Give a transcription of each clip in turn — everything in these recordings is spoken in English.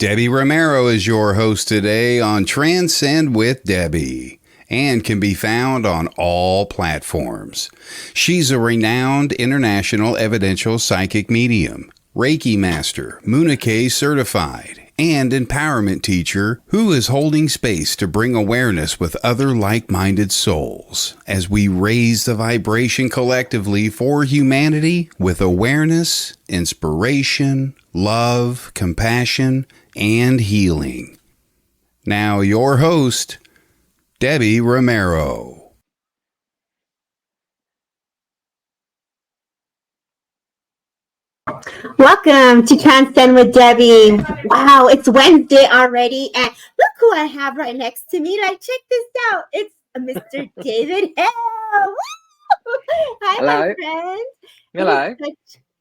Debbie Romero is your host today on Transcend with Debbie and can be found on all platforms. She's a renowned international evidential psychic medium, Reiki master, Munike certified, and empowerment teacher who is holding space to bring awareness with other like-minded souls as we raise the vibration collectively for humanity with awareness, inspiration, love, compassion, and healing. Now your host, Debbie Romero. Welcome to Transcend with Debbie. Wow, it's Wednesday already, and look who I have right next to me. Like, check this out. It's Mr. David Hale. Hi, Hello. my friend. Hello.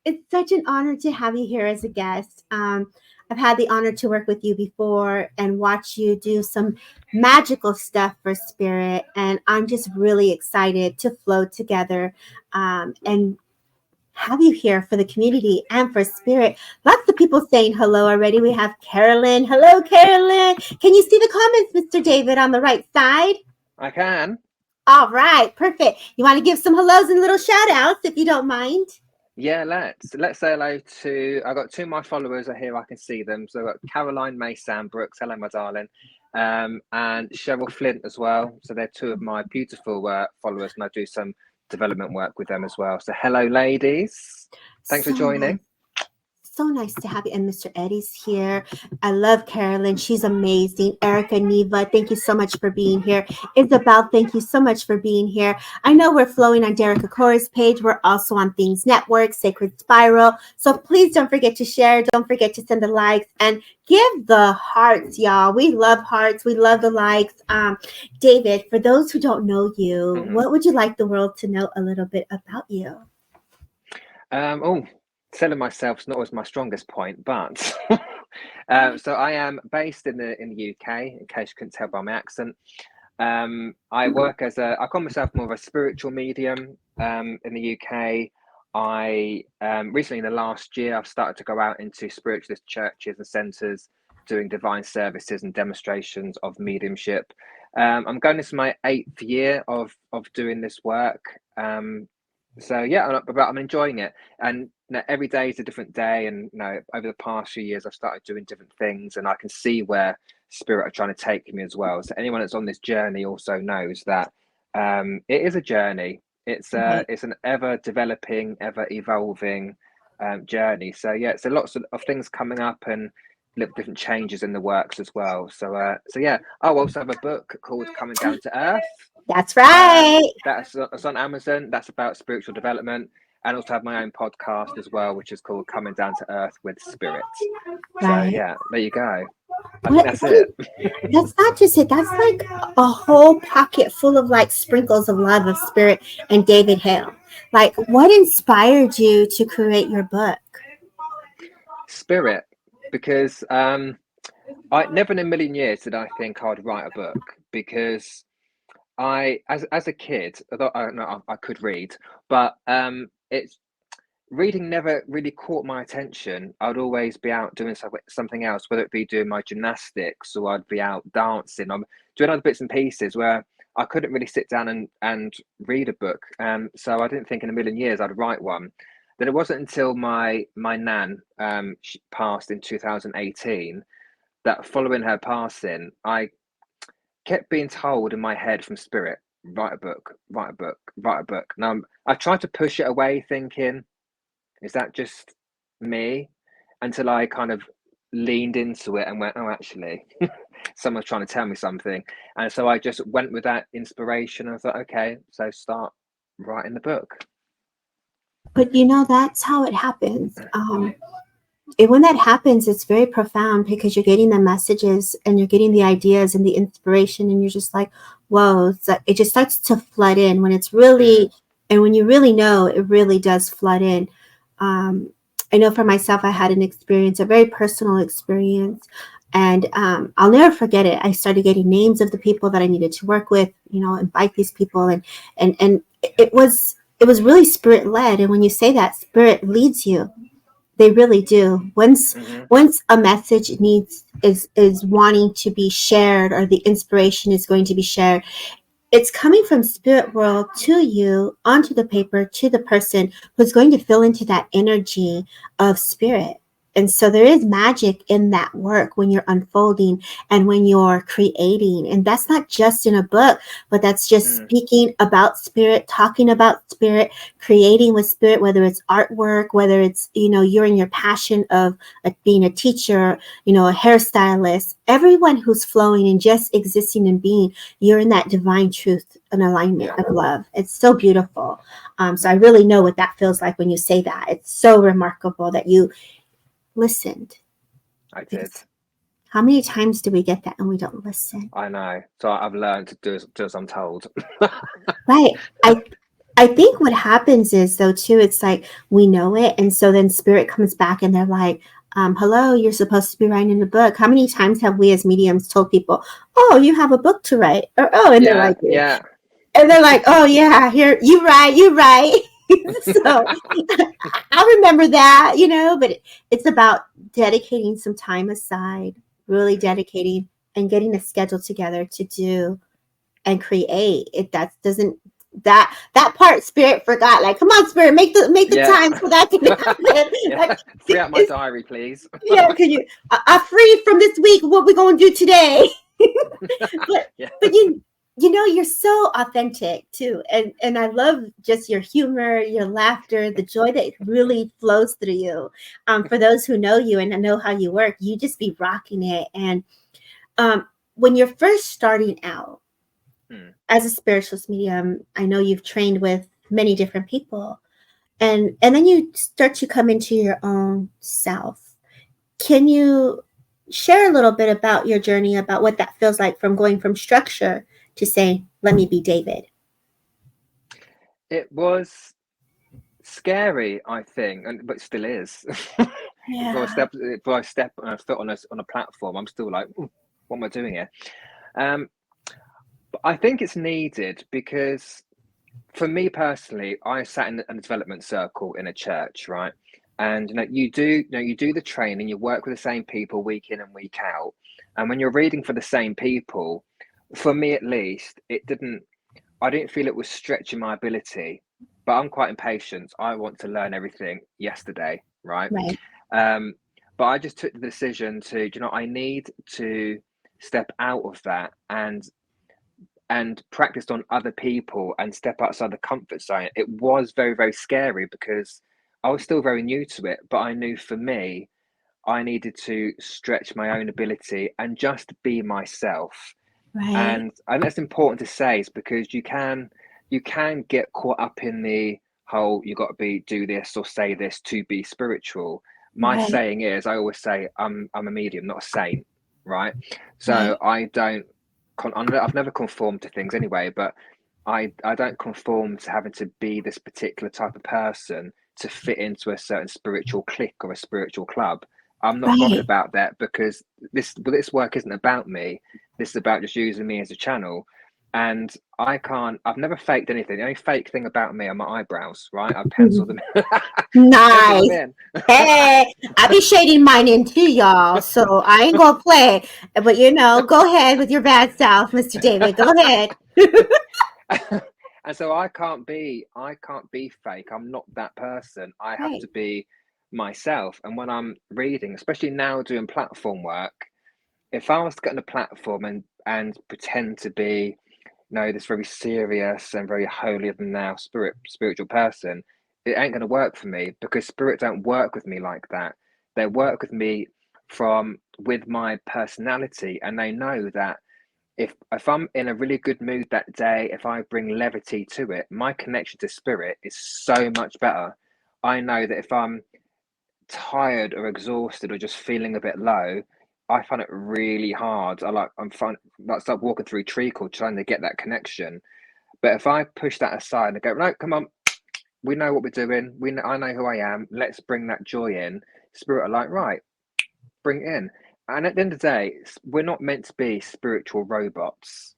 It's such an honor to have you here as a guest. I've had the honor to work with you before and watch you do some magical stuff for Spirit, and I'm just really excited to flow together and have you here for the community and for Spirit. Lots of people saying hello already. We have Carolyn. Hello, Carolyn. Can you see the comments, Mr. David, on the right side? I can. All right, perfect. You want to give some hellos and little shout outs if you don't mind? Yeah, let's say hello to, I've got two of my followers are here, I can see them. So I've got Caroline May Sandbrooks, hello my darling, and Cheryl Flint as well. So they're two of my beautiful followers, and I do some development work with them as well. So hello ladies, thanks for joining. Nice. So nice to have you. And Mr. Eddie's here. I love Carolyn. She's amazing. Erica, Neva, thank you so much for being here. Isabel, thank you so much for being here. I know we're flowing on Derek Akora's page. We're also on Things Network, Sacred Spiral. So please don't forget to share. Don't forget to send the likes and give the hearts, y'all. We love hearts. We love the likes. David, for those who don't know you, what would you like the world to know a little bit about you? Selling myself is not always my strongest point, but so I am based in the UK, in case you couldn't tell by my accent. I work I call myself more of a spiritual medium in the UK. I recently, in the last year, I've started to go out into spiritualist churches and centres doing divine services and demonstrations of mediumship. I'm going into my 8th year of doing this work. So yeah, but I'm enjoying it, and every day is a different day. And over the past few years, I've started doing different things, and I can see where Spirit are trying to take me as well. So anyone that's on this journey also knows that it is a journey. It's an ever developing, ever evolving journey. So yeah, so lots of things coming up and little different changes in the works as well. So yeah, I also have a book called Coming Down to Earth. That's right. That's on Amazon. That's about spiritual development, and also have my own podcast as well, which is called Coming Down to Earth with Spirit. Right. So yeah, there you go. I think that's it. That's not just it. That's like a whole pocket full of like sprinkles of love of Spirit and David Hale. Like, what inspired you to create your book? Spirit, because I never in a million years did I think I'd write a book, because as a kid, although I could read, but it's reading never really caught my attention. I'd always be out doing something else, whether it be doing my gymnastics or I'd be out dancing. I'm doing other bits and pieces where I couldn't really sit down and read a book. So I didn't think in a million years I'd write one. Then it wasn't until my nan she passed in 2018 that following her passing, I kept being told in my head from Spirit, write a book, write a book, write a book. Now I tried to push it away, thinking, is that just me? Until I kind of leaned into it and went, oh, actually, someone's trying to tell me something. And so I just went with that inspiration. And I thought, okay, so start writing the book. But that's how it happens. When that happens, it's very profound, because you're getting the messages and you're getting the ideas and the inspiration, and you're just like, whoa, it just starts to flood in when it's really, and when you really know, it really does flood in. I know for myself, I had an experience, a very personal experience, and I'll never forget it. I started getting names of the people that I needed to work with, invite these people, and it was really Spirit led. And when you say that Spirit leads you, They really do. Once Hmm. once a message is wanting to be shared, or the inspiration is going to be shared, it's coming from spirit world to you, onto the paper, to the person who's going to fill into that energy of spirit. And so there is magic in that work when you're unfolding and when you're creating. And that's not just in a book, but that's just Mm. speaking about spirit, talking about spirit, creating with spirit, whether it's artwork, whether it's, you're in your passion of being a teacher, a hairstylist. Everyone who's flowing and just existing and being, you're in that divine truth and alignment Yeah. of love. It's so beautiful. So I really know what that feels like when you say that. It's so remarkable that you listened. I did. Because how many times do we get that and we don't listen? I know. So I've learned to do as I'm told. Right. I think what happens is, though, too, it's like we know it, and so then spirit comes back and they're like, hello, you're supposed to be writing a book. How many times have we as mediums told people, oh, you have a book to write? Or, oh, and they're Yeah, like, yeah. and they're like, oh yeah, here, you right. So I remember that, but it's about dedicating some time aside, really dedicating and getting a schedule together to do and create. It that doesn't that part spirit forgot. Like, come on, spirit, make the Yeah. time so that can happen. Yeah. Like, Free out my diary, please. yeah, can you? I free from this week. What we gonna do today? but Yeah. but you're so authentic too, and I love just your humor, your laughter, the joy that really flows through you. For those who know you and know how you work, you just be rocking it. And when you're first starting out as a spiritualist medium, I know you've trained with many different people, and then you start to come into your own self. Can you share a little bit about your journey, about what that feels like from going from structure to saying, let me be David? It was scary, I think, but it still is. Before I Yeah. step on a foot on a platform, I'm still like, "Ooh, what am I doing here?" Um, but I think it's needed because for me personally, I sat in a development circle in a church, right? And you do the training, you work with the same people week in and week out. And when you're reading for the same people, for me at least, I didn't feel it was stretching my ability, but I'm quite impatient. I want to learn everything yesterday, right? Right. Um, but I just took the decision to, I need to step out of that and practiced on other people and step outside the comfort zone. It was very, very scary because I was still very new to it, but I knew for me, I needed to stretch my own ability and just be myself. Right. And that's important to say is because you can get caught up in the whole you got to be do this or say this to be spiritual. My Right. saying is I always say I'm a medium, not a saint, right? So Right. I don't I've never conformed to things anyway, but I don't conform to having to be this particular type of person to fit into a certain spiritual clique or a spiritual club. I'm not bothered Right. about that because this work isn't about me. This is about just using me as a channel. And I've never faked anything. The only fake thing about me are my eyebrows, right? I pencil them pencil them Nice. in. Hey, I be shading mine in too, y'all. So I ain't gonna play. But go ahead with your bad self, Mr. David. Go ahead. And so I can't be fake. I'm not that person. I have Right. to be myself. And when I'm reading, especially now doing platform work, if I was to get on a platform and pretend to be, this very serious and very holier than thou spiritual person, it ain't going to work for me because spirit don't work with me like that. They work with me with my personality, and they know that if I'm in a really good mood that day, if I bring levity to it, my connection to spirit is so much better. I know that if I'm tired or exhausted or just feeling a bit low, I find it really hard. I'm start walking through treacle trying to get that connection. But if I push that aside and go, no, come on, we know what we're doing. I know who I am. Let's bring that joy in. Spirit are like, right, bring it in. And at the end of the day, we're not meant to be spiritual robots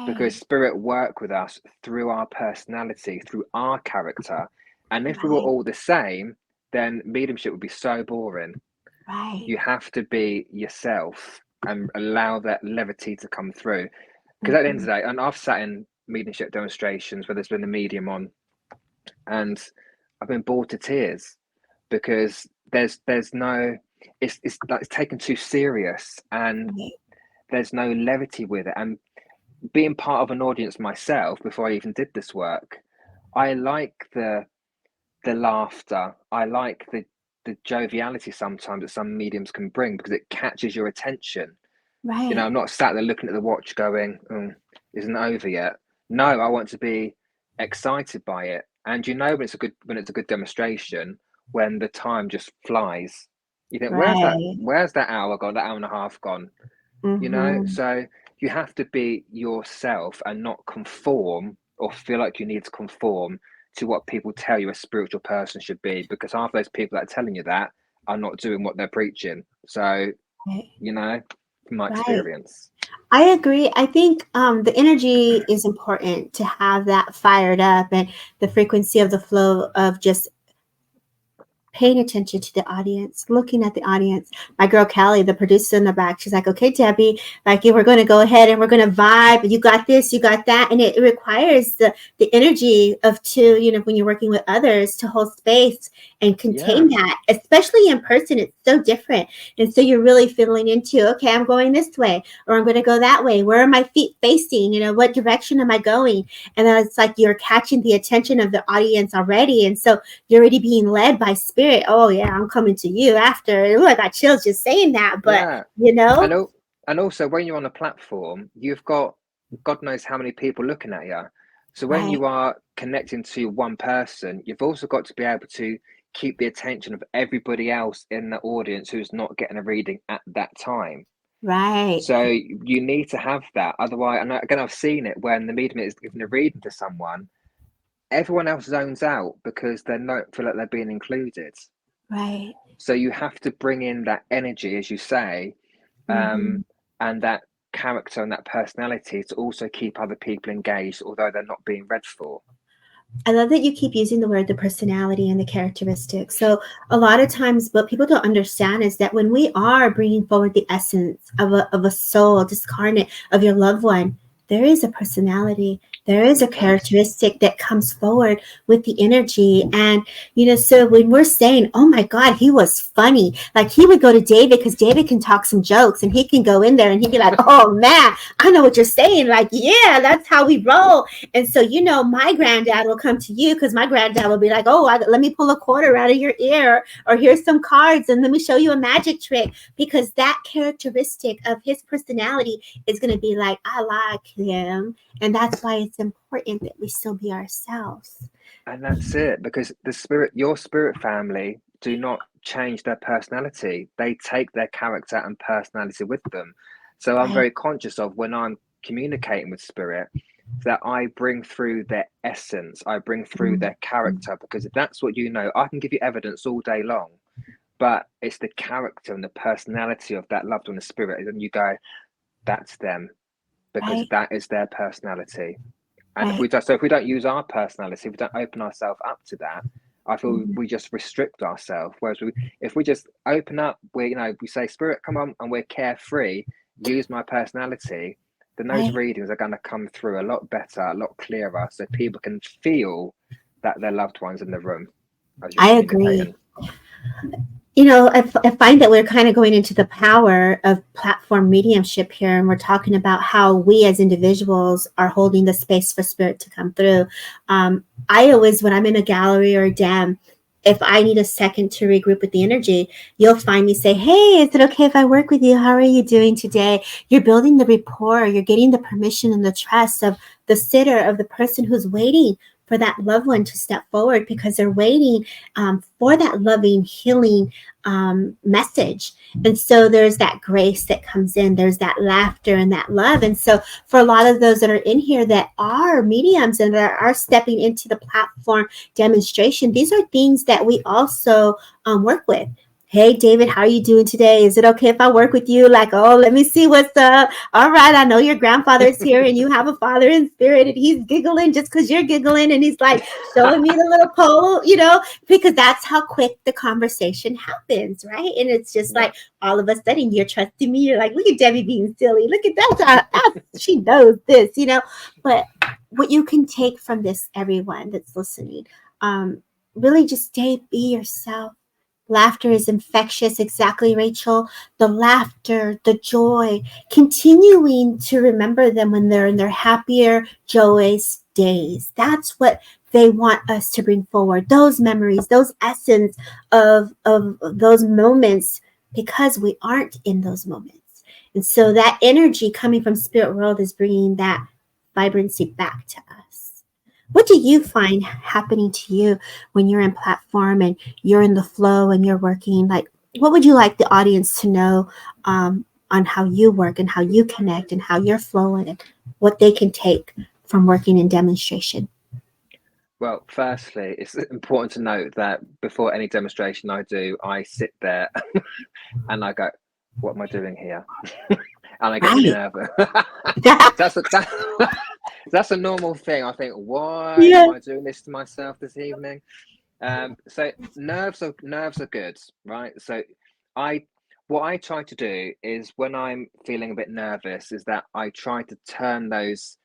because Right. spirit work with us through our personality, through our character. And if we were Right. all the same, then mediumship would be so boring. Right. You have to be yourself and allow that levity to come through. Because at the end of the day, and I've sat in mediumship demonstrations where there's been a medium on, and I've been bored to tears because there's no, it's like it's taken too serious, and Right. there's no levity with it. And being part of an audience myself before I even did this work, I like the laughter. I like the joviality sometimes that some mediums can bring because it catches your attention. Right. You know, I'm not sat there looking at the watch going, isn't it over yet? No, I want to be excited by it. And you know when it's a good demonstration, when the time just flies. You think, Right. where's that hour gone, that hour and a half gone? You know, so you have to be yourself and not conform or feel like you need to conform to what people tell you a spiritual person should be, because half those people that are telling you that are not doing what they're preaching. So, Right. you know, from my Right. experience. I agree. I think the energy is important to have that fired up, and the frequency of the flow of just paying attention to the audience, looking at the audience. My girl Callie, the producer in the back, she's like, okay, Debbie, like we're going to go ahead and we're going to vibe. You got this, you got that. And it requires the energy of two, you know, when you're working with others to hold space and contain that, especially in person. It's so different. And so you're really feeling into, okay, I'm going this way, or I'm going to go that way. Where are my feet facing? You know, what direction am I going? And then it's like you're catching the attention of the audience already. And so you're already being led by spirit. Oh yeah, I'm coming to you after. Ooh, I got chills just saying that, but you know. And also when you're on a platform, you've got God knows how many people looking at you. So when you are connecting to one person, you've also got to be able to keep the attention of everybody else in the audience who's not getting a reading at that time. Right. So you need to have that. Otherwise, and again, I've seen it when the medium is giving a reading to someone, everyone else zones out because they don't feel like they're being included. Right. So you have to bring in that energy, as you say, and that character and that personality to also keep other people engaged, although they're not being read for. I love that you keep using the word the personality and the characteristics. So a lot of times what people don't understand is that when we are bringing forward the essence of a soul discarnate of your loved one, there is a personality. There is a characteristic that comes forward with the energy. And, you know, so when we're saying, oh my God, he was funny, like he would go to David because David can talk some jokes and he can go in there and he'd be like, oh man, I know what you're saying. Like, yeah, that's how we roll. And so, you know, my granddad will come to you because my granddad will be like, oh, let me pull a quarter out of your ear, or here's some cards and let me show you a magic trick, because that characteristic of his personality is going to be like, I like him. And that's why it's important that we still be ourselves. And that's it, because your spirit family do not change their personality. They take their character and personality with them. So I'm very conscious of when I'm communicating with spirit that I bring through their essence, I bring through their character, because if that's what you know, I can give you evidence all day long, but it's the character and the personality of that loved one, the spirit, and you go, that's them, because that is their personality. And if we don't use our personality, if we don't open ourselves up to that, I feel we just restrict ourselves. Whereas if we just open up, we say, spirit, come on, and we're carefree, use my personality, then those readings are going to come through a lot better, a lot clearer, so people can feel that their loved one's in the room. I agree. You know, I find that we're kind of going into the power of platform mediumship here, and we're talking about how we as individuals are holding the space for spirit to come through. I always, when I'm in a gallery or a dam, if I need a second to regroup with the energy, you'll find me say, hey, is it okay if I work with you? How are you doing today? You're building the rapport. You're getting the permission and the trust of the sitter, of the person who's waiting for that loved one to step forward, because they're waiting for that loving, healing message. And so there's that grace that comes in, there's that laughter and that love. And so for a lot of those that are in here that are mediums and that are stepping into the platform demonstration, these are things that we also work with. Hey, David, how are you doing today? Is it okay if I work with you? Like, oh, let me see what's up. All right, I know your grandfather is here and you have a father in spirit and he's giggling just because you're giggling and he's like showing me the little pole, because that's how quick the conversation happens, right? And it's just Yeah. like all of a sudden you're trusting me. You're like, look at Debbie being silly. Look at that. She knows this. But what you can take from this, everyone that's listening, really just be yourself. Laughter is infectious, exactly, Rachel. The laughter, the joy, continuing to remember them when they're in their happier, joyous days. That's what they want us to bring forward. Those memories, those essence of those moments, because we aren't in those moments. And so that energy coming from spirit world is bringing that vibrancy back to us. What do you find happening to you when you're in platform and you're in the flow and you're working? Like, what would you like the audience to know on how you work and how you connect and how you're flowing and what they can take from working in demonstration? Well, firstly, it's important to note that before any demonstration I do, I sit there and I go, "What am I doing here?" and I get really Right. nervous. That's a normal thing. I think, why Yeah. am I doing this to myself this evening? So nerves are good, right? So what I try to do is when I'm feeling a bit nervous is that I try to turn those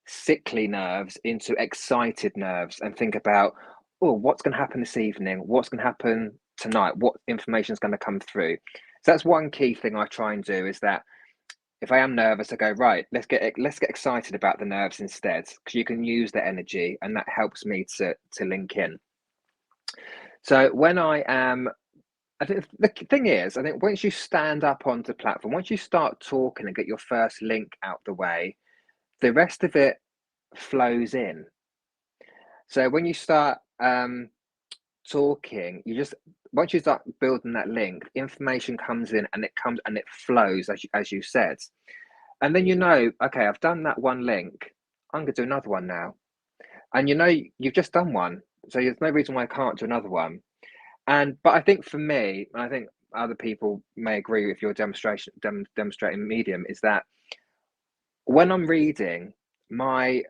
sickly nerves into excited nerves and think about, oh, what's going to happen this evening? What's going to happen tonight? What information is going to come through? So that's one key thing I try and do is that if I am nervous, I go, right, let's get excited about the nerves instead, because you can use the energy and that helps me to link in. So when I am, I think the thing is, I think once you stand up onto the platform, once you start talking and get your first link out the way, the rest of it flows in. So when you start talking, once you start building that link, information comes in and it flows as you said, and then okay, I've done that one link. I'm gonna do another one now, and you've just done one, so there's no reason why I can't do another one. But I think for me, and I think other people may agree with your demonstrating medium, is that when I'm reading, my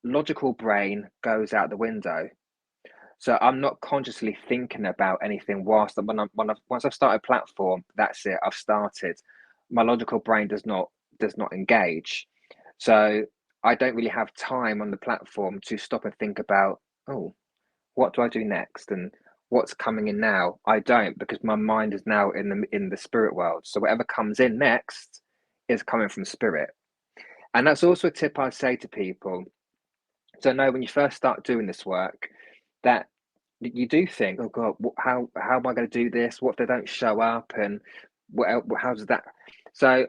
logical brain goes out the window. So I'm not consciously thinking about anything once I've started platform, that's it. I've started. My logical brain does not engage. So I don't really have time on the platform to stop and think about, oh, what do I do next? And what's coming in now? I don't, because my mind is now in the spirit world. So whatever comes in next is coming from spirit. And that's also a tip I'd say to people. So know when you first start doing this work, that you do think, oh God, how am I going to do this? What if they don't show up? And how does that? So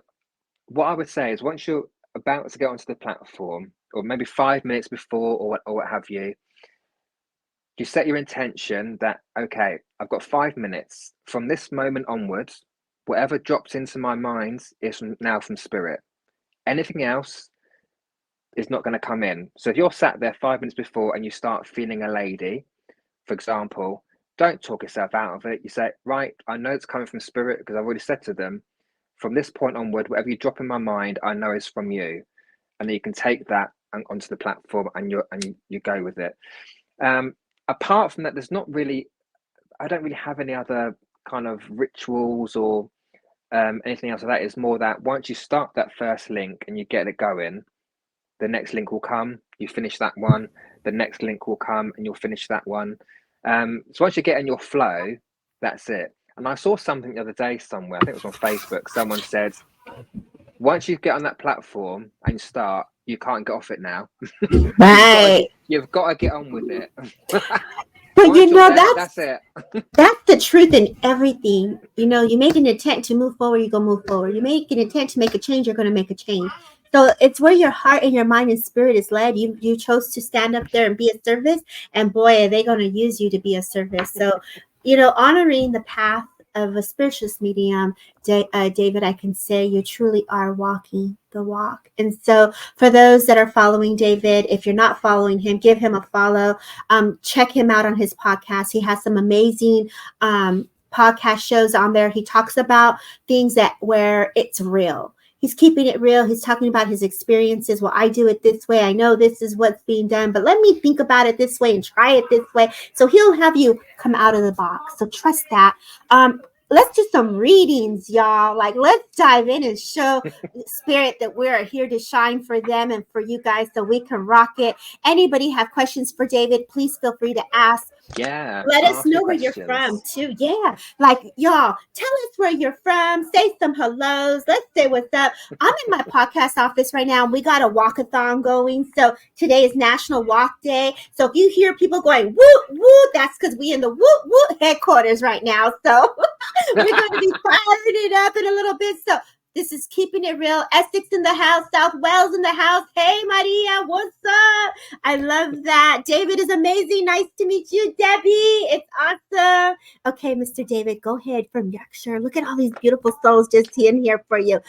what I would say is once you're about to get onto the platform, or maybe 5 minutes before, or what have you, you set your intention that, okay, I've got 5 minutes. From this moment onwards, whatever drops into my mind is now from spirit. Anything else is not going to come in. So if you're sat there 5 minutes before and you start feeling a lady, for example, don't talk yourself out of it. You say, right, I know it's coming from spirit because I've already said to them, from this point onward, whatever you drop in my mind, I know is from you. And then you can take that onto the platform and you go with it. Apart from that, I don't really have any other kind of rituals or anything else like that. It's more that once you start that first link and you get it going, the next link will come, you finish that one, the next link will come and you'll finish that one. So once you get in your flow, that's it. And I saw something the other day somewhere, I think it was on Facebook, someone said, once you get on that platform and start, you can't get off it now. Right. You've got to get on with it. But Once you're there, that's that's it. that's the truth in everything. You make an intent to move forward, you're gonna move forward. You make an intent to make a change, you're gonna make a change. So it's where your heart and your mind and spirit is led. You chose to stand up there and be a service, and boy, are they gonna use you to be a service. So, honoring the path of a spiritualist medium, David, I can say you truly are walking the walk. And so, for those that are following David, if you're not following him, give him a follow. Check him out on his podcast. He has some amazing podcast shows on there. He talks about things that where it's real. He's keeping it real. He's talking about his experiences. Well, I do it this way. I know this is what's being done, but let me think about it this way and try it this way. So he'll have you come out of the box. So trust that. Let's do some readings, y'all. Like, let's dive in and show Spirit that we're here to shine for them and for you guys so we can rock it. Anybody have questions for David? Please feel free to ask. Yeah. Let us know where you're from too. Yeah. Like, y'all, tell us where you're from. Say some hellos. Let's say what's up. I'm in my podcast office right now, and we got a walkathon going. So today is National Walk Day. So if you hear people going woo woo, that's because we in the woo woo headquarters right now. So we're going to be firing it up in a little bit. So this is Keeping It Real. Essex in the house. South Wales in the house. Hey, Maria, what's up? I love that. David is amazing. Nice to meet you, Debbie. It's awesome. Okay, Mr. David, go ahead from Yorkshire. Look at all these beautiful souls just in here for you.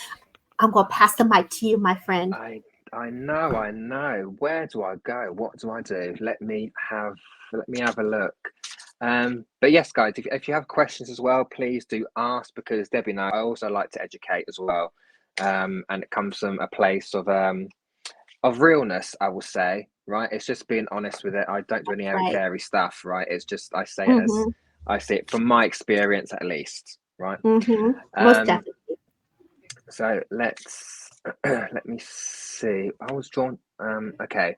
I'm going to pass the mic to you, my friend. I know. Where do I go? What do I do? Let me have a look. But yes, guys, if you have questions as well, please do ask, because Debbie and I also like to educate as well. And it comes from a place of realness, I will say, right? It's just being honest with it. I don't do any airy-fairy stuff, right? It's just, I say it as I see it from my experience, at least, right? Most definitely. So let's let me see. I was drawn. Okay.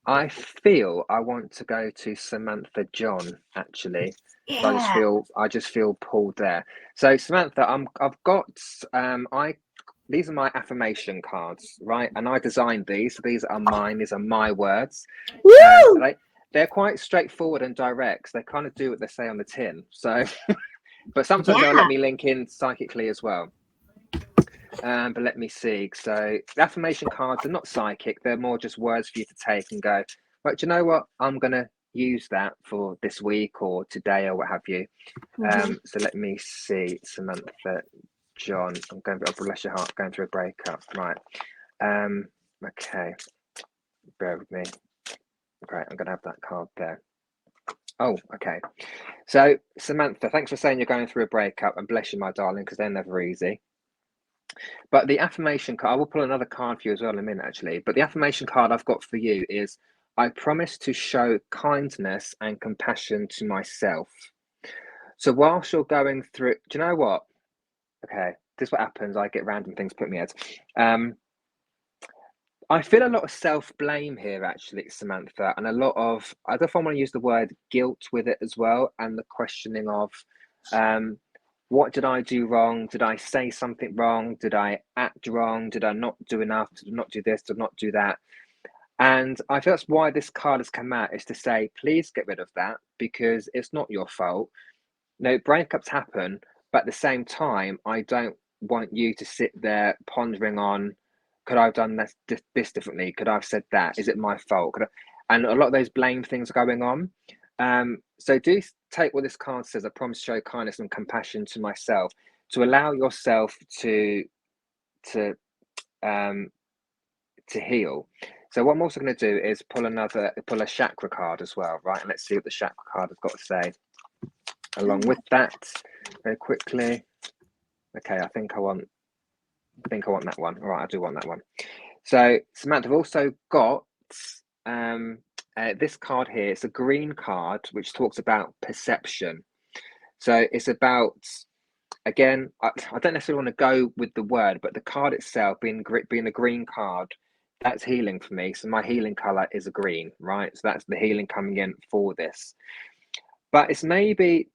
I feel I want to go to Samantha John, actually. Yeah. So I just feel pulled there. So Samantha, I've got these are my affirmation cards, right? And I designed these. So these are mine. These are my words. Woo! They're quite straightforward and direct. So they kind of do what they say on the tin. So, but sometimes they'll let me link in psychically as well. But let me see. So the affirmation cards are not psychic. They're more just words for you to take and go, right, do you know what? I'm going to use that for this week or today or what have you. So let me see. Samantha John. I'm going through, bless your heart, going through a breakup. Right. Okay. Bear with me. Great. I'm going to have that card there. Oh, okay. So Samantha, thanks for saying you're going through a breakup, and bless you, my darling, because they're never easy. But the affirmation card, I will pull another card for you as well in a minute, actually. But the affirmation card I've got for you is, I promise to show kindness and compassion to myself. So whilst you're going through, do you know what? Okay, this is what happens. I get random things put in my head. I feel a lot of self-blame here, actually, Samantha, and a lot of, I don't know if I want to use the word guilt with it as well, and the questioning of, what did I do wrong? Did I say something wrong? Did I act wrong? Did I not do enough? Did I not do this? Did I not do that? And I feel that's why this card has come out, is to say, please get rid of that, because it's not your fault. No, breakups happen, but at the same time, I don't want you to sit there pondering on, could I have done this differently? Could I have said that? Is it my fault? And a lot of those blame things are going on. So do take what this card says. I promise to show kindness and compassion to myself, to allow yourself to heal. So what I'm also going to do is pull a chakra card as well, right? And let's see what the chakra card has got to say along with that very quickly. Okay, I think I want that one. All right, I do want that one. So Samantha, I've also got this card here. It's a green card which talks about perception. So it's about, again, I don't necessarily want to go with the word, but the card itself being a green card, that's healing for me. So my healing color is a green, right? So that's the healing coming in for this. But it's maybe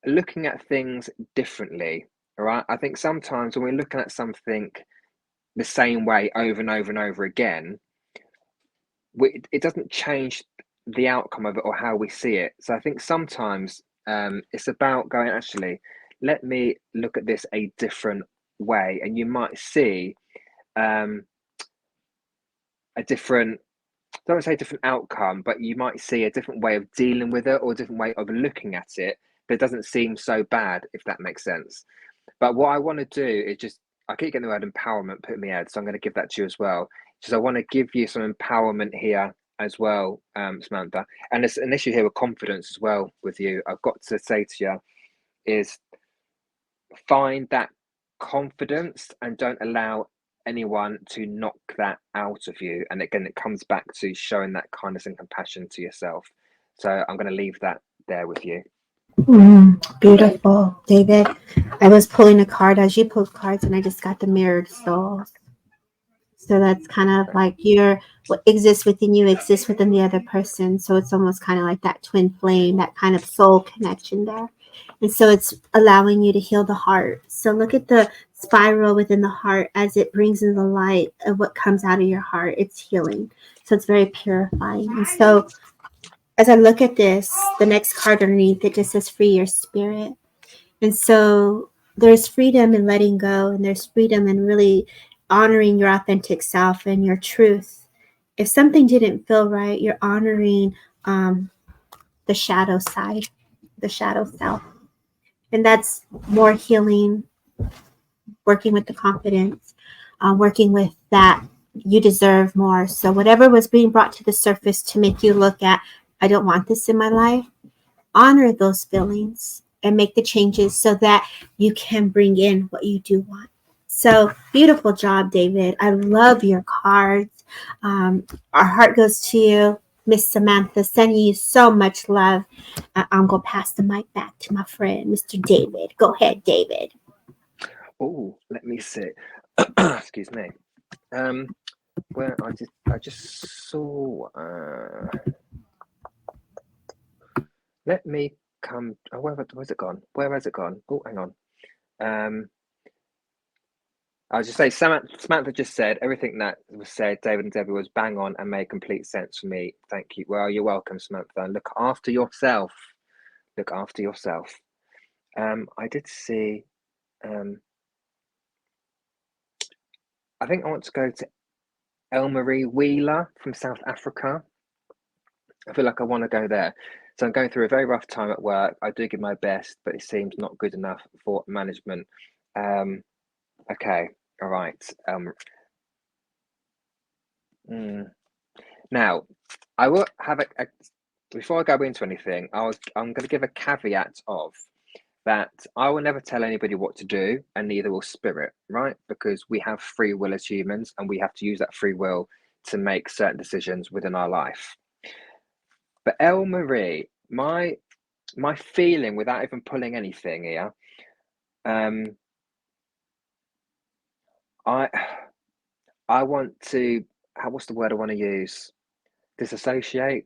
looking at things differently, all right? I think sometimes when we're looking at something the same way over and over and over again, it doesn't change the outcome of it or how we see it. So I think sometimes it's about going, actually, let me look at this a different way, and you might see a different, I don't want to say different outcome, but you might see a different way of dealing with it, or a different way of looking at it, but it doesn't seem so bad, if that makes sense. But what I want to do is just, I keep getting the word empowerment put in my head, so I'm going to give that to you as well. Because I want to give you some empowerment here as well, Samantha. And there's an issue here with confidence as well with you. I've got to say to you is find that confidence and don't allow anyone to knock that out of you. And again, it comes back to showing that kindness and compassion to yourself. So I'm going to leave that there with you. Beautiful, David. I was pulling a card as you pulled cards, and I just got the mirrored souls. So that's kind of like what exists within you exists within the other person. So it's almost kind of like that twin flame, that kind of soul connection there. And so it's allowing you to heal the heart. So look at the spiral within the heart as it brings in the light of what comes out of your heart. It's healing. So it's very purifying. And so as I look at this, the next card underneath it just says free your spirit. And so there's freedom in letting go, and there's freedom in really honoring your authentic self and your truth. If something didn't feel right, you're honoring the shadow side, the shadow self. And that's more healing, working with the confidence, working with that you deserve more. So whatever was being brought to the surface to make you look at, I don't want this in my life, honor those feelings and make the changes so that you can bring in what you do want. So beautiful job, David. I love your cards. Our heart goes to you, Miss Samantha, sending you so much love. I'm going to pass the mic back to my friend, Mr. David. Go ahead, David. Oh, let me see. Excuse me. Where I just saw. Let me come. Oh, where's it gone? Where has it gone? Oh, hang on. I was just say Samantha just said everything that was said. David and Debbie was bang on and made complete sense for me. Thank you. Well, you're welcome, Samantha. Look after yourself. Look after yourself. I did see. I think I want to go to Elmarie Wheeler from South Africa. I feel like I want to go there. So I'm going through a very rough time at work. I do give my best, but it seems not good enough for management. Okay, all right. Now, I will have a before I go into anything, I'm going to give a caveat of that I will never tell anybody what to do, and neither will spirit, right? Because we have free will as humans, and we have to use that free will to make certain decisions within our life. But Elle Marie, my feeling without even pulling anything here, I want to. What's the word I want to use? Disassociate.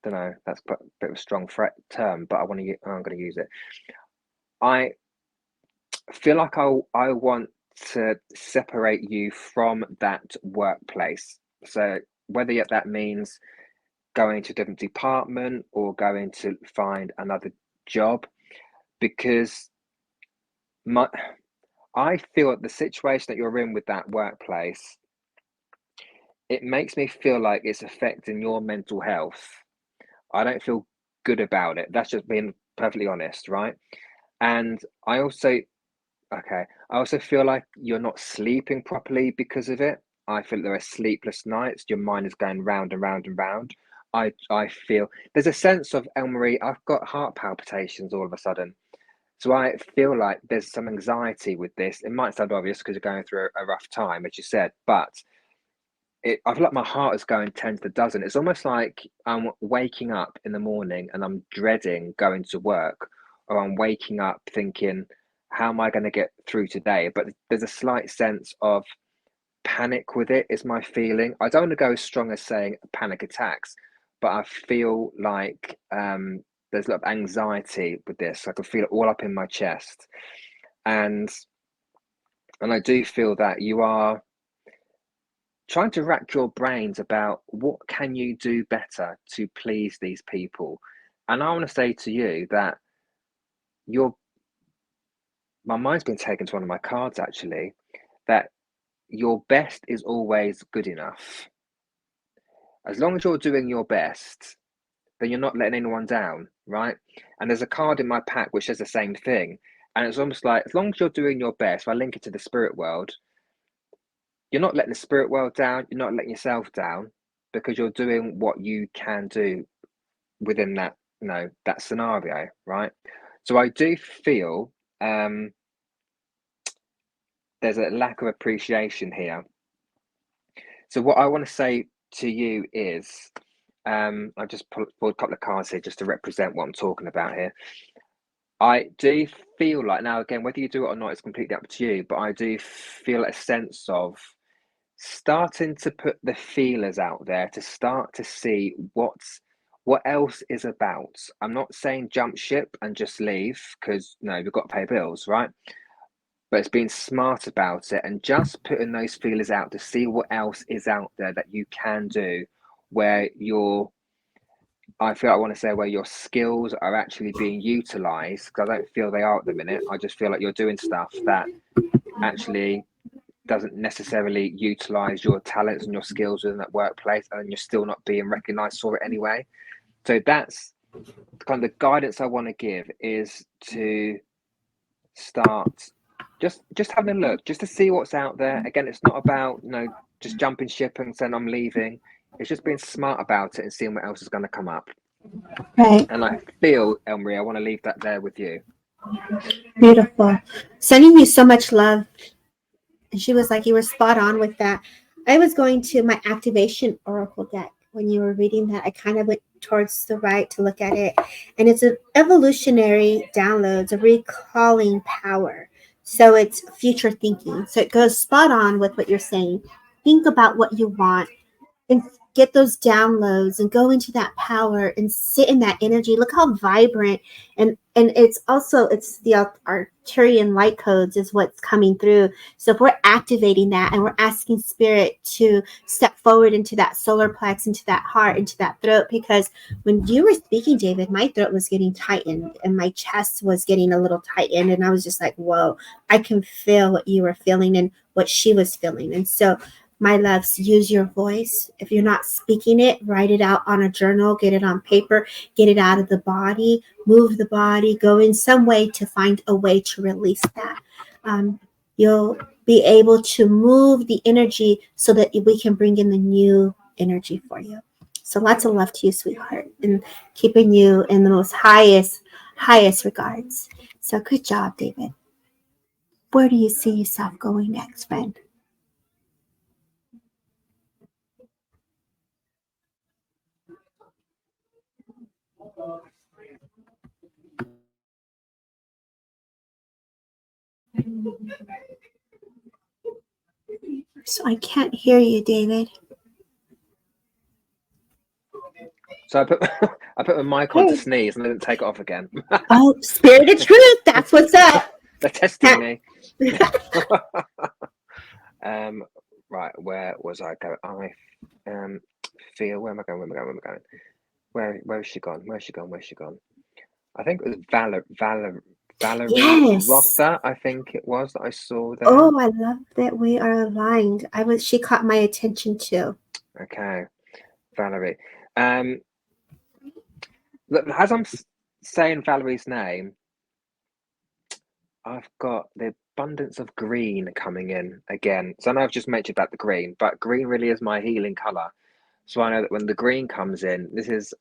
Don't know. That's a bit of a strong term, but I'm going to use it. I feel like I want to separate you from that workplace. So whether yet that means going to a different department or going to find another job, because I feel the situation that you're in with that workplace, it makes me feel like it's affecting your mental health. I don't feel good about it. That's just being perfectly honest, right? And I also feel like you're not sleeping properly because of it. I feel there are sleepless nights. Your mind is going round and round and round. I feel there's a sense of Elmarie, I've got heart palpitations all of a sudden. So I feel like there's some anxiety with this. It might sound obvious because you're going through a rough time, as you said, but I feel like my heart is going 10 to the dozen. It's almost like I'm waking up in the morning and I'm dreading going to work, or I'm waking up thinking, how am I going to get through today? But there's a slight sense of panic with it, is my feeling. I don't want to go as strong as saying panic attacks, but I feel like there's a lot of anxiety with this. I can feel it all up in my chest. And I do feel that you are trying to rack your brains about what can you do better to please these people. And I want to say to you that my mind's been taken to one of my cards actually, that your best is always good enough. As long as you're doing your best, then you're not letting anyone down, right? And there's a card in my pack which says the same thing. And it's almost like, as long as you're doing your best, if I link it to the spirit world, you're not letting the spirit world down, you're not letting yourself down, because you're doing what you can do within that, that scenario, right? So I do feel there's a lack of appreciation here. So what I want to say to you is, I just pulled a couple of cards here just to represent what I'm talking about here. I do feel like, now again, whether you do it or not, it's completely up to you, but I do feel a sense of starting to put the feelers out there to start to see what else is about. I'm not saying jump ship and just leave, because we've got to pay bills, right? But it's being smart about it and just putting those feelers out to see what else is out there that you can do, where I want to say where your skills are actually being utilized, because I don't feel they are at the minute. I just feel like you're doing stuff that actually doesn't necessarily utilize your talents and your skills within that workplace, and you're still not being recognized for it anyway. So that's kind of the guidance I want to give, is to start just having a look, just to see what's out there. Again, it's not about just jumping ship and saying I'm leaving. It's just being smart about it and seeing what else is going to come up. Right. And I feel, Elmarie, I want to leave that there with you. Beautiful. Sending you so much love. And she was like, you were spot on with that. I was going to my activation oracle deck when you were reading that. I kind of went towards the right to look at it. And it's an evolutionary downloads, a recalling power. So it's future thinking. So it goes spot on with what you're saying. Think about what you want and get those downloads and go into that power and sit in that energy. Look how vibrant, and it's the Arcturian light codes is what's coming through. So if we're activating that and we're asking spirit to step forward into that solar plex, into that heart, into that throat, because when you were speaking, David, my throat was getting tightened and my chest was getting a little tightened, and I was just like, whoa, I can feel what you were feeling and what she was feeling. And so my loves, use your voice. If you're not speaking it, write it out on a journal, get it on paper, get it out of the body, move the body, go in some way to find a way to release that. You'll be able to move the energy so that we can bring in the new energy for you. So lots of love to you, sweetheart, and keeping you in the most highest regards. So good job, David. Where do you see yourself going next, friend? So I can't hear you, David. So I put my mic on to sneeze and I didn't take it off again. Oh, spirit of truth. That's what's up. They're testing me. Right, where was I going? I feel, where am I going? Where is she gone? Where's she gone? I think it was Valerie Yes. Rotha, I think it was, that I saw there. Oh, I love that we are aligned. She caught my attention too. Okay, Valerie. Look, as I'm saying Valerie's name, I've got the abundance of green coming in again. So I know I've just mentioned about the green, but green really is my healing color. So I know that when the green comes in, this is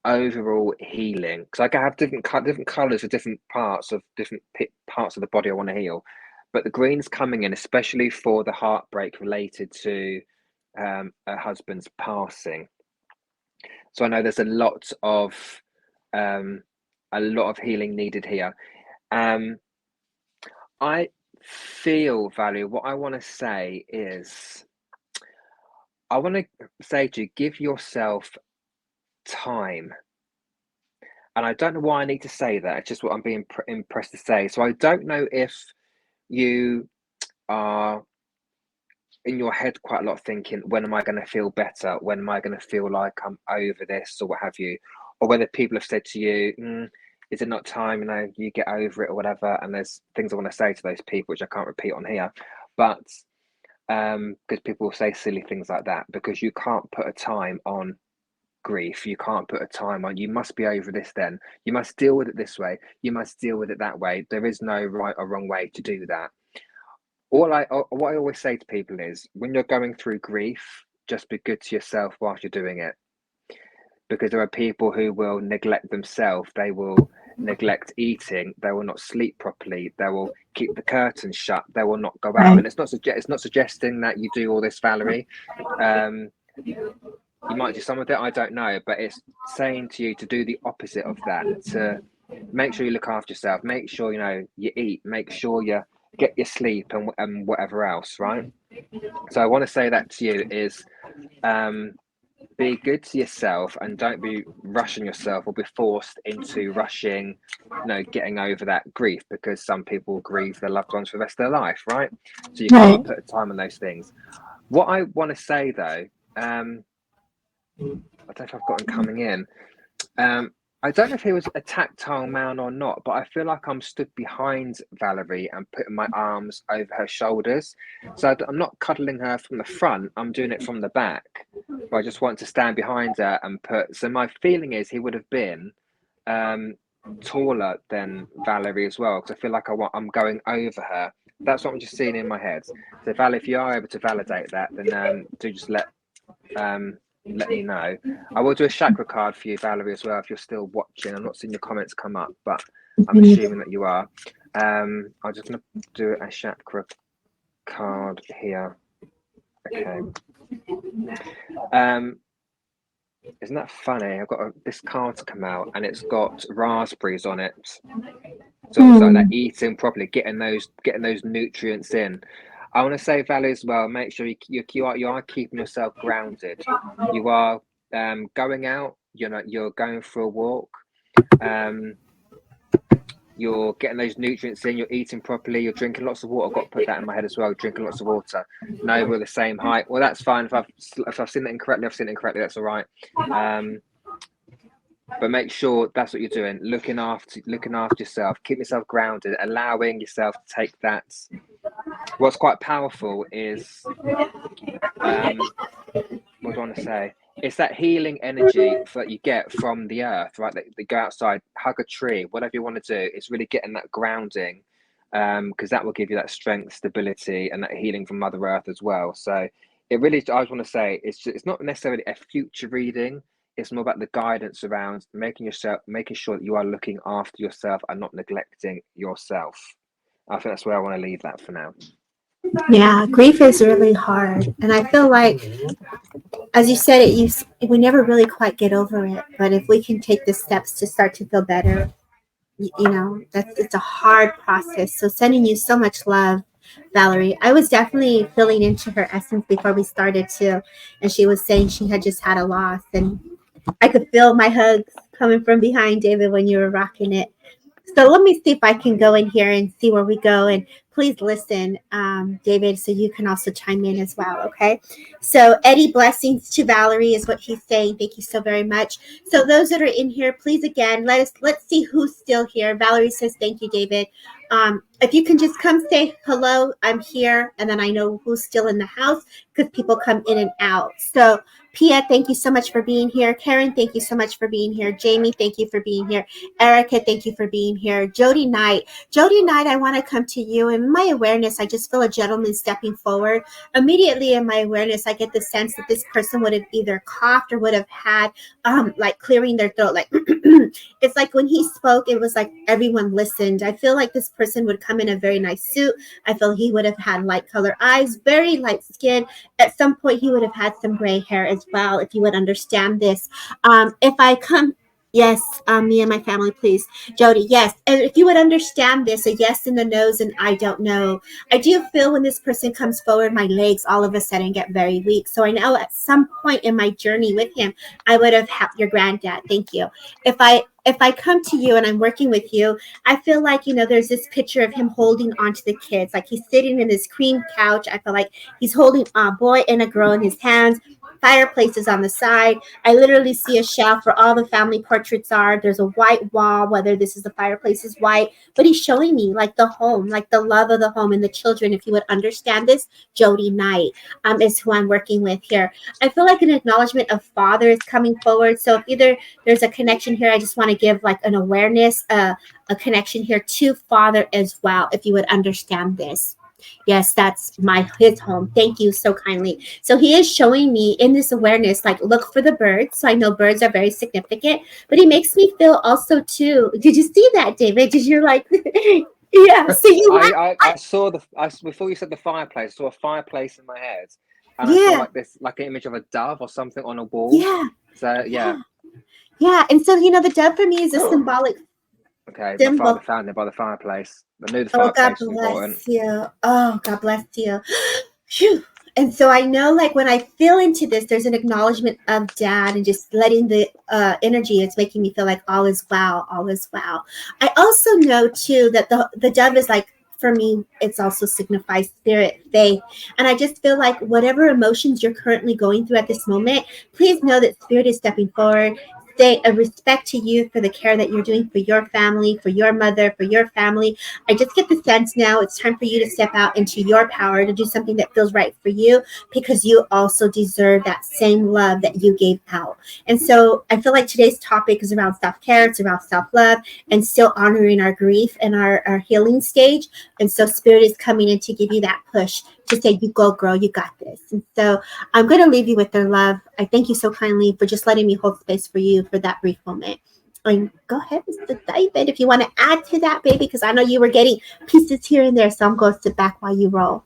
overall healing, because I can have different colors for different parts of the body I want to heal. But the green's coming in, especially for the heartbreak related to her husband's passing. So I know there's a lot of healing needed here. I feel, Valerie, what I want to say is, I want to say to you, give yourself time. And I don't know why I need to say that. It's just what I'm being impressed to say. So I don't know if you are in your head quite a lot thinking, when am I going to feel better? When am I going to feel like I'm over this, or what have you? Or whether people have said to you, is it not time, you get over it or whatever? And there's things I want to say to those people, which I can't repeat on here. But because people say silly things like that, because you can't put a time on grief. You can't put a time on, you must be over this then. You must deal with it this way. You must deal with it that way. There is no right or wrong way to do that. What I always say to people is, when you're going through grief, just be good to yourself whilst you're doing it. Because there are people who will neglect themselves. They will neglect eating, they will not sleep properly, they will keep the curtains shut, they will not go out. Right. And it's not suggesting that you do all this, Valerie. You might do some of it, I don't know, but it's saying to you to do the opposite of that, to make sure you look after yourself, make sure you eat, make sure you get your sleep and whatever else, right? So I want to say that to you is be good to yourself and don't be rushing yourself or be forced into rushing, getting over that grief, because some people grieve their loved ones for the rest of their life, right? So you Right. can't put a time on those things. What I want to say though, I don't know if I've got him coming in. I don't know if he was a tactile man or not, but I feel like I'm stood behind Valerie and putting my arms over her shoulders. So I'm not cuddling her from the front, I'm doing it from the back. But I just want to stand behind her and so my feeling is he would have been taller than Valerie as well, because I feel like I'm going over her. That's what I'm just seeing in my head. So Val, if you are able to validate that, then do just let me know. I will do a chakra card for you, Valerie, as well, if you're still watching. I'm not seeing your comments come up, but I'm assuming that you are. I'm just going to do a chakra card here. Okay. Isn't that funny? I've got this card to come out, and it's got raspberries on it. So it's like that, eating properly, getting those nutrients in. I want to say, Valerie, as well, make sure you are keeping yourself grounded. You are going out, you're going for a walk, you're getting those nutrients in, you're eating properly, you're drinking lots of water. I've got to put that in my head as well, drinking lots of water. No, we're the same height. Well, that's fine. If I've seen it incorrectly, that's all right. But make sure that's what you're doing, looking after yourself, keep yourself grounded, allowing yourself to take that. What's quite powerful is, what do I want to say? It's that healing energy that you get from the earth, right? That go outside, hug a tree, whatever you want to do. It's really getting that grounding, because that will give you that strength, stability, and that healing from Mother Earth as well. So it really, I just want to say, it's not necessarily a future reading. It's more about the guidance around making sure that you are looking after yourself and not neglecting yourself. I think that's where I want to leave that for now. Yeah, grief is really hard, and I feel like, as you said, we never really quite get over it. But if we can take the steps to start to feel better, it's a hard process. So sending you so much love, Valerie. I was definitely feeling into her essence before we started too, and she was saying she had just had a loss, and I could feel my hugs coming from behind David when you were rocking it. So let me see if I can go in here and see where we go. And please listen, David, so you can also chime in as well. Okay. So Eddie, blessings to Valerie is what he's saying. Thank you so very much. So those that are in here, please again, let's see who's still here. Valerie says, thank you, David. If you can just come say hello, I'm here. And then I know who's still in the house because people come in and out. So Pia, thank you so much for being here. Karen, thank you so much for being here. Jamie, thank you for being here. Erica, thank you for being here. Jody Knight, I want to come to you. In my awareness, I just feel a gentleman stepping forward. Immediately in my awareness, I get the sense that this person would have either coughed or would have had like clearing their throat. Like it's like when he spoke, it was like everyone listened. I feel like this person would come in a very nice suit. I feel he would have had light color eyes, very light skin. At some point, he would have had some gray hair as well, if you would understand this. If I come, yes, me and my family, please. Jody, yes. And if you would understand this, a yes in the nose and I don't know. I do feel when this person comes forward, my legs all of a sudden get very weak. So I know at some point in my journey with him, I would have had your granddad. Thank you. If I come to you and I'm working with you, I feel like, there's this picture of him holding onto the kids. Like he's sitting in this cream couch. I feel like he's holding a boy and a girl in his hands. Fireplaces on the side. I literally see a shelf where all the family portraits are. There's a white wall, whether this is the fireplace is white, but he's showing me like the home, like the love of the home and the children. If you would understand this, Jody Knight is who I'm working with here. I feel like an acknowledgement of father is coming forward. So if either there's a connection here, I just want to give like an awareness, a connection here to father as well, if you would understand this. Yes, that's his home. Thank you so kindly. So he is showing me in this awareness, like look for the birds. So I know birds are very significant, but he makes me feel also too. Did you see that, David? Did you like? Yeah. So you I saw before you said the fireplace. I saw a fireplace in my head, and I saw yeah, like this, like an image of a dove or something on a wall. yeah, So yeah, yeah, yeah. And so the dove for me is a symbolic okay. My father symbol. found it by the fireplace. I knew the Oh, God fireplace was important. bless you. Oh, God bless you. Phew. And so I know, like, when I feel into this, there's an acknowledgement of dad and just letting the energy. It's making me feel like all is well, all is well. I also know too that the dove is like, for me, it's also signifies spirit, faith. And I just feel like whatever emotions you're currently going through at this moment, please know that spirit is stepping forward. Say a respect to you for the care that you're doing for your family, for your mother, for your family. I just get the sense now it's time for you to step out into your power to do something that feels right for you, because you also deserve that same love that you gave out. And so I feel like today's topic is around self-care, it's around self-love, and still honoring our grief and our healing stage. And so spirit is coming in to give you that push to say, you go, girl, you got this. And so I'm going to leave you with their love. I thank you so kindly for just letting me hold space for you for that brief moment. And go ahead, Mr. David, if you want to add to that, baby, because I know you were getting pieces here and there. So I'm going to sit back while you roll.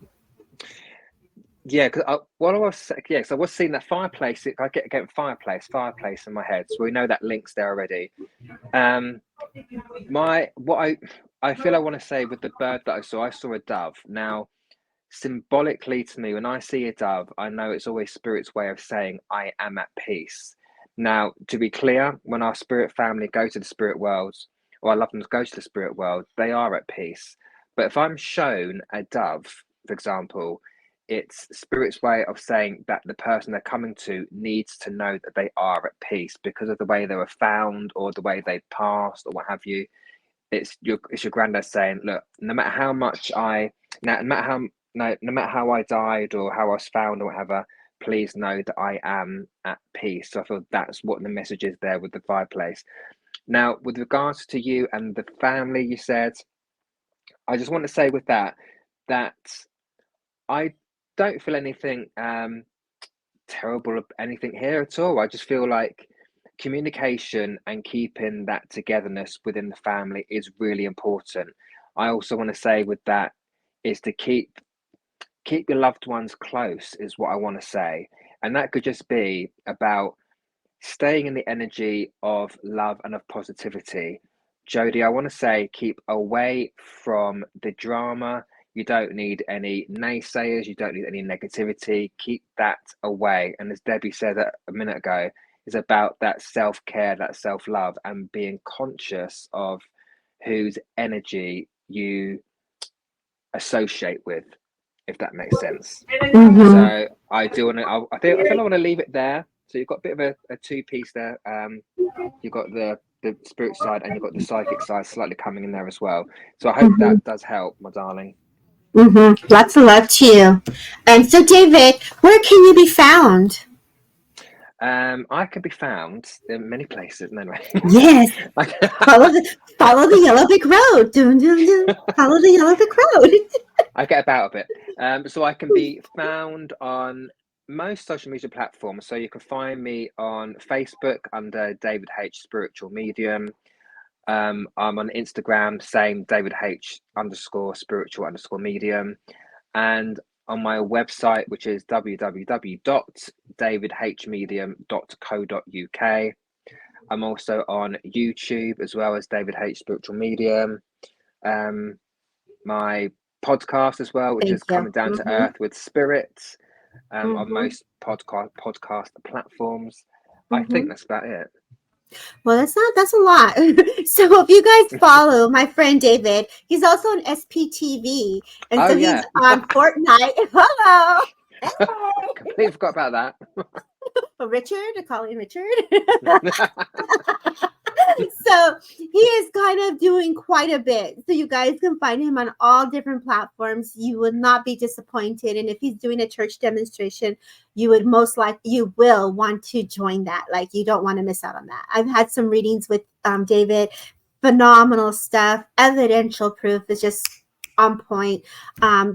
Yeah, because what I was so I was seeing that fireplace. I get again fireplace in my head, so we know that link's there already. I feel I want to say with the bird that I saw a dove. Now, symbolically to me, when I see a dove, I know it's always spirit's way of saying I am at peace. Now, to be clear, when our spirit family go to the spirit world, or I love them to go to the spirit world, they are at peace. But if I'm shown a dove, for example, it's spirit's way of saying that the person they're coming to needs to know that they are at peace because of the way they were found or the way they passed or what have you. It's your granddad saying, look, no matter how much no matter how I died or how I was found or whatever, please know that I am at peace. So I feel that's what the message is there with the fireplace. Now, with regards to you and the family, you said, I just want to say with that I don't feel anything terrible of anything here at all. I just feel like communication and keeping that togetherness within the family is really important. I also want to say with that is to keep your loved ones close is what I want to say. And that could just be about staying in the energy of love and of positivity. Jody, I want to say keep away from the drama. You don't need any naysayers. You don't need any negativity. Keep that away. And as Debbie said a minute ago, is about that self care, that self love, and being conscious of whose energy you associate with, if that makes sense. Mm-hmm. So I do want to. I feel I want to leave it there. So you've got a bit of a two piece there. You've got the spirit side and you've got the psychic side slightly coming in there as well. So I hope Mm-hmm. that does help, my darling. Mm-hmm. Lots of love to you. And so, David, where can you be found? I can be found in many places. No, anyway. Yes. Follow the yellow brick road. Dun, dun, dun. Follow the yellow brick road. I get about a bit. So I can be found on most social media platforms. So you can find me on Facebook under David H Spiritual Medium. I'm on Instagram, same David H _ spiritual _ medium, and on my website, which is www.davidhmedium.co.uk. I'm also on YouTube as well as David H Spiritual Medium. My podcast as well, which Thank is you. Coming Down to Mm-hmm. Earth with Spirits, on Mm-hmm. most podcast platforms. I Mm-hmm. think that's about it. Well, that's a lot. So if you guys follow my friend David, he's also on SPTV. And so he's on Fortnite. Hello. Hey. Completely forgot about that. Richard, I call him Richard. So he is kind of doing quite a bit. So you guys can find him on all different platforms. You would not be disappointed. And if he's doing a church demonstration, you will want to join that. Like, you don't want to miss out on that. I've had some readings with David. Phenomenal stuff. Evidential proof is just on point.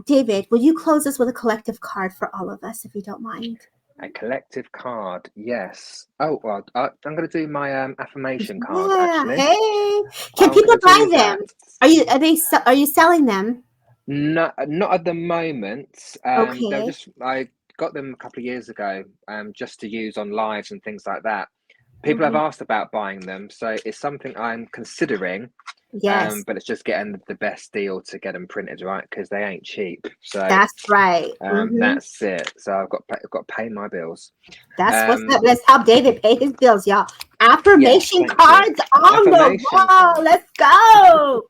David, will you close us with a collective card for all of us, if you don't mind? A collective card, yes. Oh, well, I'm going to do my affirmation card, Yeah. actually. Hey, can I'm people gonna buy do them? that. Are you selling them? No, not at the moment. They're Okay. I got them a couple of years ago, just to use on lives and things like that. People have Mhm. asked about buying them, so it's something I'm considering. Yes, But it's just getting the best deal to get them printed, right? Because they ain't cheap. So that's right. that's it. So I've got to pay my bills. That's what's Um, up. Let's help David pay his bills, y'all. yes, Affirmation thank you. cards on the Affirmation wall. card. Let's go.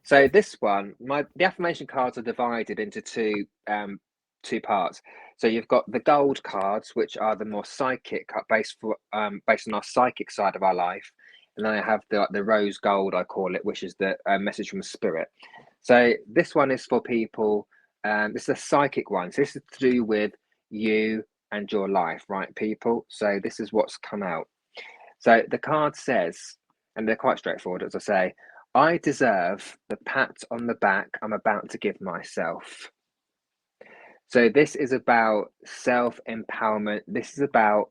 So this one, the affirmation cards are divided into two parts. So you've got the gold cards, which are the more psychic, based on our psychic side of our life, and then I have the rose gold, I call it, which is the message from spirit. So this one is for people. This is a psychic one. So this is to do with you and your life, right, people? So this is what's come out. So the card says, and they're quite straightforward, as I say, I deserve the pat on the back I'm about to give myself. So this is about self-empowerment. This is about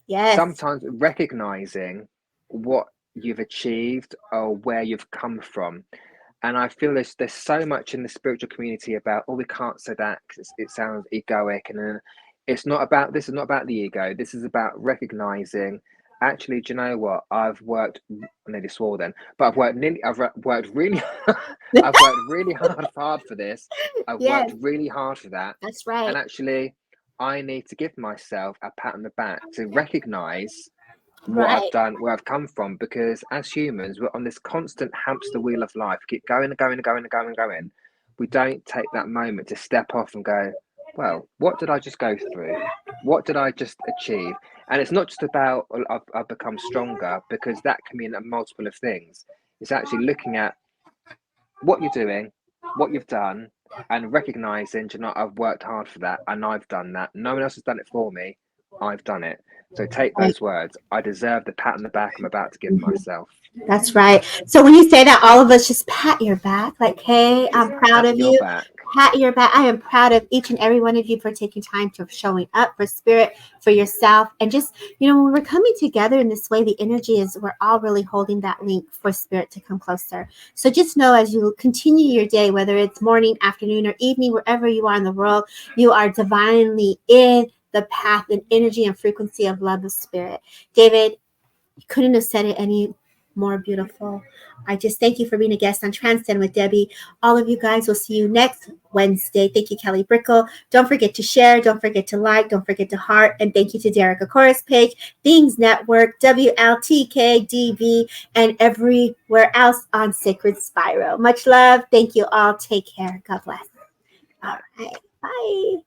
Yes. sometimes recognizing what you've achieved or where you've come from. And I feel there's so much in the spiritual community about, oh, we can't say that because it sounds egoic. And it's not about, this is not about the ego. This is about recognizing, actually, do you know what? I've worked, I nearly swore then, but I've worked really, I've worked really hard for this. I've Yes, worked really hard for that. that's right. And actually, I need to give myself a pat on the back to recognize what I've Right. done, where I've come from, because as humans, we're on this constant hamster wheel of life, keep going and going and going and going and going. We don't take that moment to step off and go, well, what did I just go through? What did I just achieve? And it's not just about, oh, I've become stronger, because that can mean a multiple of things. It's actually looking at what you're doing, what you've done, and recognizing, you know, I've worked hard for that and I've done that. No one else has done it for me. I've done it. So take Right. those words. I deserve the pat on the back I'm about to give Mhm. myself. That's right. So when you say that, all of us just pat your back, like, hey, Just I'm proud pat of your you. back. Pat your back. I am proud of each and every one of you for taking time to showing up for spirit, for yourself. And just, when we're coming together in this way, the energy is we're all really holding that link for spirit to come closer. So just know, as you continue your day, whether it's morning, afternoon, or evening, wherever you are in the world, you are divinely in the path and energy and frequency of love of spirit. David, you couldn't have said it any more beautiful. I just thank you for being a guest on Transcend with Debbie. All of you guys will see you next Wednesday. Thank you, Kelly Brickle. Don't forget to share. Don't forget to like. Don't forget to heart. And thank you to Derek Akora's page, Things Network, WLTKDV, and everywhere else on Sacred Spiral. Much love. Thank you all. Take care. God bless. All right. Bye.